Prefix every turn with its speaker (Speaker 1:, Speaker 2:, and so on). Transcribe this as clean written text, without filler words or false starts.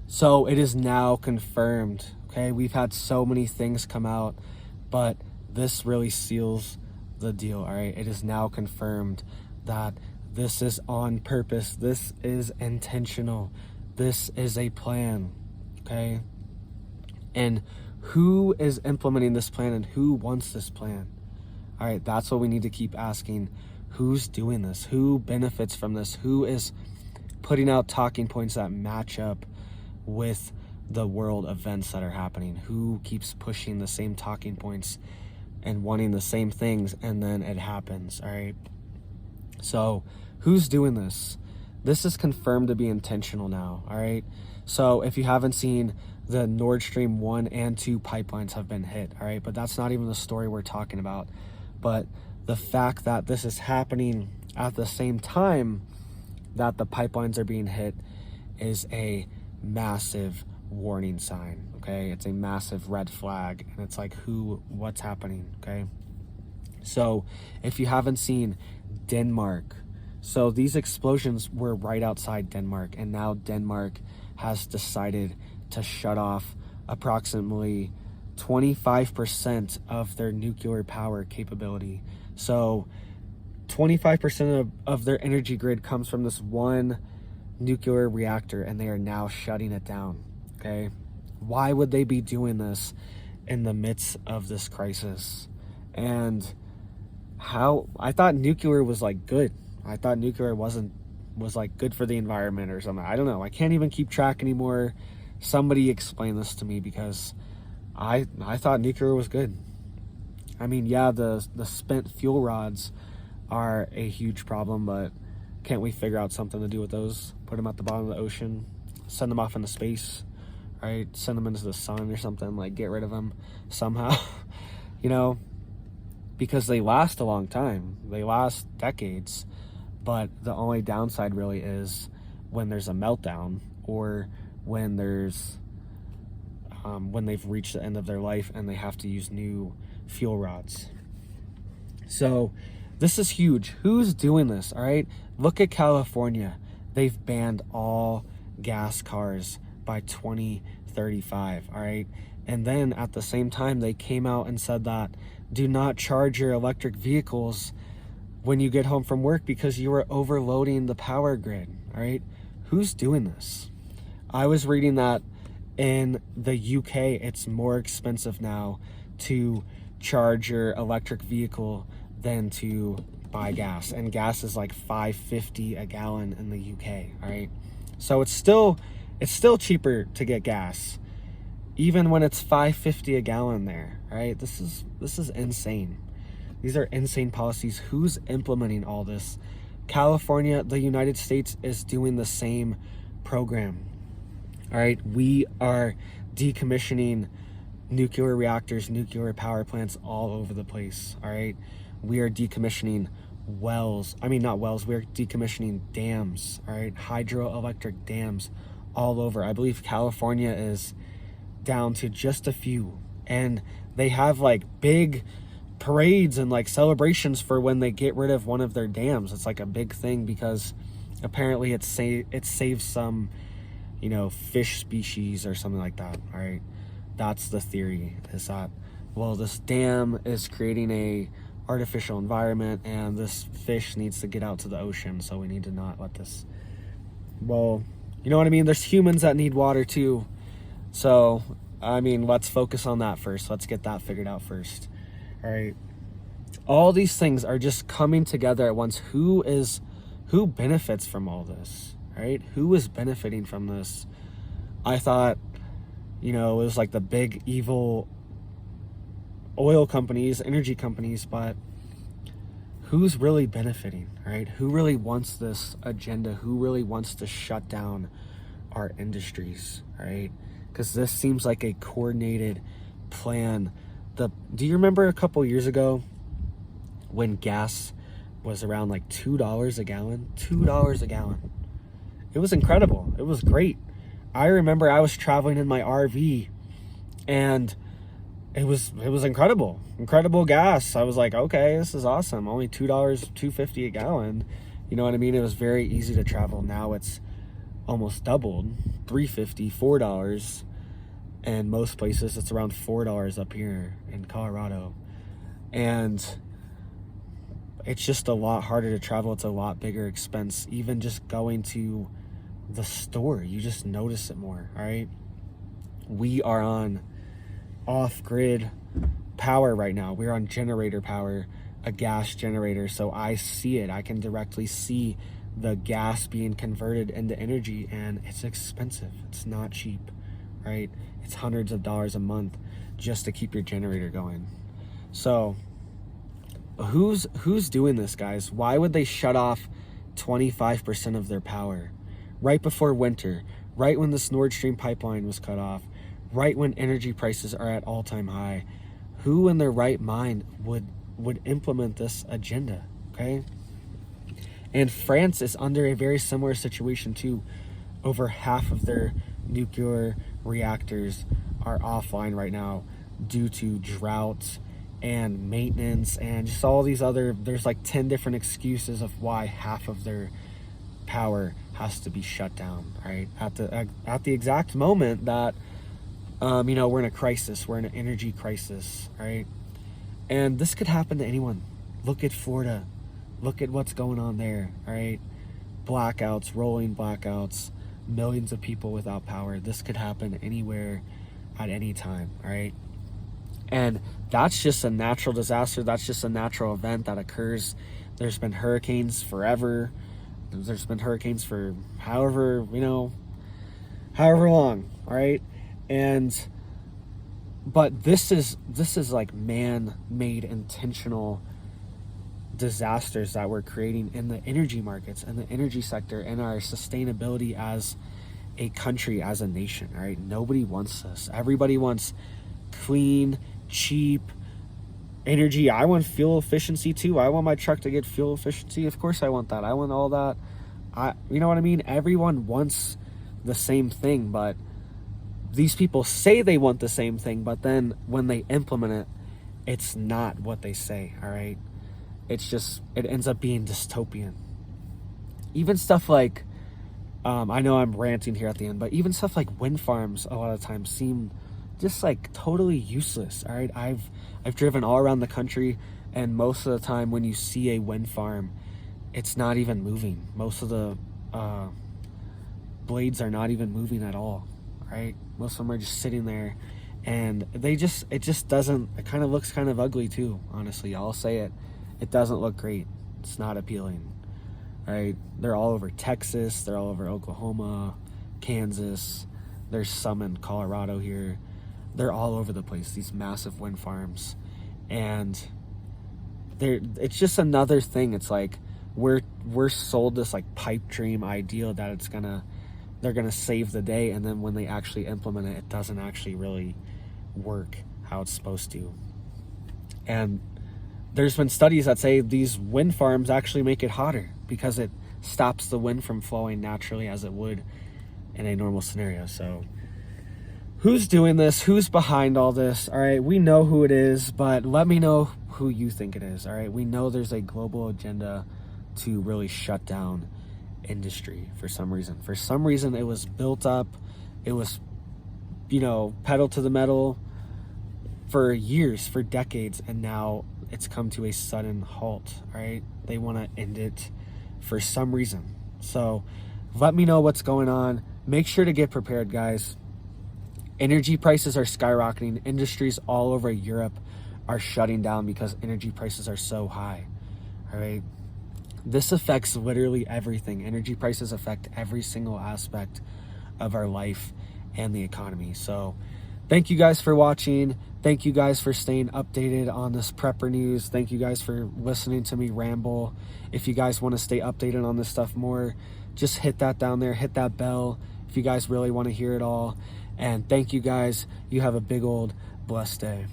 Speaker 1: So it is now confirmed, okay? We've had so many things come out, but this really seals the deal, all right? It is now confirmed that this is on purpose. This is intentional. This is a plan, okay? And who is implementing this plan and who wants this plan? All right, that's what we need to keep asking. Who's doing this? Who benefits from this? Who is putting out talking points that match up with the world events that are happening? Who keeps pushing the same talking points and wanting the same things, and then it happens, all right? So who's doing this? This is confirmed to be intentional now, all right? So if you haven't seen, the Nord Stream 1 and 2 pipelines have been hit, all right? But that's not even the story we're talking about. But the fact that this is happening at the same time that the pipelines are being hit is a massive warning sign, okay? It's a massive red flag, and it's like, what's happening, okay? So if you haven't seen Denmark, so these explosions were right outside Denmark, and now Denmark has decided to shut off approximately 25% of their nuclear power capability. So 25% of their energy grid comes from this one nuclear reactor, and they are now shutting it down, okay? Why would they be doing this in the midst of this crisis? And I thought nuclear was like good. I thought nuclear was like good for the environment or something. I don't know. I can't even keep track anymore. Somebody explain this to me, because I thought nuclear was good. I mean, yeah, the spent fuel rods are a huge problem, but can't we figure out something to do with those? Put them at the bottom of the ocean, send them off into space, right? Send them into the sun or something, like get rid of them somehow, you know, because they last a long time. They last decades, but the only downside really is when there's a meltdown, or when there's when they've reached the end of their life and they have to use new fuel rods. So this is huge. Who's doing this? All right, look at California. They've banned all gas cars by 2035. All right, and then at the same time they came out and said that do not charge your electric vehicles when you get home from work because you are overloading the power grid. All right, who's doing this? I was reading that in the UK, it's more expensive now to charge your electric vehicle than to buy gas. And gas is like $5.50 a gallon in the UK, all right? So it's still cheaper to get gas, even when it's $5.50 a gallon there, all right? This is insane. These are insane policies. Who's implementing all this? California, the United States, is doing the same program. All right, we are decommissioning nuclear reactors, nuclear power plants all over the place. All right, we are decommissioning not wells, we're decommissioning dams, all right, hydroelectric dams all over. I believe California is down to just a few, and they have like big parades and like celebrations for when they get rid of one of their dams. It's like a big thing because apparently it saves some, you know, fish species or something like that. All right, that's the theory, is that, well, this dam is creating a artificial environment and this fish needs to get out to the ocean, so we need to not let this. Well, you know what I mean? There's humans that need water too, so I mean, let's focus on that first. Let's get that figured out first. All right, all these things are just coming together at once. Who benefits from all this? Right? Who is benefiting from this? I thought, you know, it was like the big evil oil companies, energy companies, but who's really benefiting, right? Who really wants this agenda? Who really wants to shut down our industries, right? Because this seems like a coordinated plan. Do you remember a couple years ago when gas was around like $2 a gallon? $2 a gallon. It was incredible. It was great. I remember I was traveling in my RV and it was incredible. Incredible gas. I was like, okay, this is awesome. Only $2.50 a gallon. You know what I mean? It was very easy to travel. Now it's almost doubled, $3.50, $4, and most places it's around $4 up here in Colorado. And it's just a lot harder to travel. It's a lot bigger expense. Even just going to the store, you just notice it more. All right, we are on off-grid power right now. We're on generator power, a gas generator. So I see it. I can directly see the gas being converted into energy, and it's expensive. It's not cheap, right? It's hundreds of dollars a month just to keep your generator going. So who's doing this, guys? Why would they shut off 25% of their power right before winter, right when this Nord Stream pipeline was cut off, right when energy prices are at all-time high? Who in their right mind would implement this agenda? Okay. And France is under a very similar situation too. Over half of their nuclear reactors are offline right now due to droughts and maintenance and just all these other, there's like 10 different excuses of why half of their power has to be shut down, right? At the exact moment that we're in a crisis, we're in an energy crisis, right? And this could happen to anyone. Look at Florida. Look at what's going on there, all right? Blackouts, rolling blackouts, millions of people without power. This could happen anywhere at any time, all right? And that's just a natural disaster. That's just a natural event that occurs. There's been hurricanes forever. There's been hurricanes for however long, all right? But this is like man-made intentional disasters that we're creating in the energy markets and the energy sector and our sustainability as a country, as a nation, all right? Nobody wants this. Everybody wants clean, cheap energy. I want fuel efficiency too. I want my truck to get fuel efficiency. Of course I want that. I want all that. You know what I mean? Everyone wants the same thing, but these people say they want the same thing, but then when they implement it, it's not what they say, all right? It's just, it ends up being dystopian. Even stuff like, I know I'm ranting here at the end, but even stuff like wind farms a lot of times seem just like totally useless, all right? I've driven all around the country, and most of the time when you see a wind farm, it's not even moving. Most of the blades are not even moving at all, right? Most of them are just sitting there, and it kind of looks kind of ugly too, honestly. I'll say it. It doesn't look great. It's not appealing, right? They're all over Texas. They're all over Oklahoma, Kansas. There's some in Colorado here. They're all over the place, these massive wind farms. And it's just another thing. It's like we're sold this like pipe dream ideal that they're gonna save the day, and then when they actually implement it, it doesn't actually really work how it's supposed to. And there's been studies that say these wind farms actually make it hotter because it stops the wind from flowing naturally as it would in a normal scenario. So who's doing this? Who's behind all this? All right, we know who it is, but let me know who you think it is. All right, we know there's a global agenda to really shut down industry for some reason. For some reason, it was built up. It was, pedal to the metal for years, for decades, and now it's come to a sudden halt, all right? They want to end it for some reason. So let me know what's going on. Make sure to get prepared, guys. Energy prices are skyrocketing. Industries all over Europe are shutting down because energy prices are so high, all right? This affects literally everything. Energy prices affect every single aspect of our life and the economy. So thank you guys for watching. Thank you guys for staying updated on this prepper news. Thank you guys for listening to me ramble. If you guys want to stay updated on this stuff more, just hit that down there, hit that bell if you guys really want to hear it all. And thank you guys. You have a big old blessed day.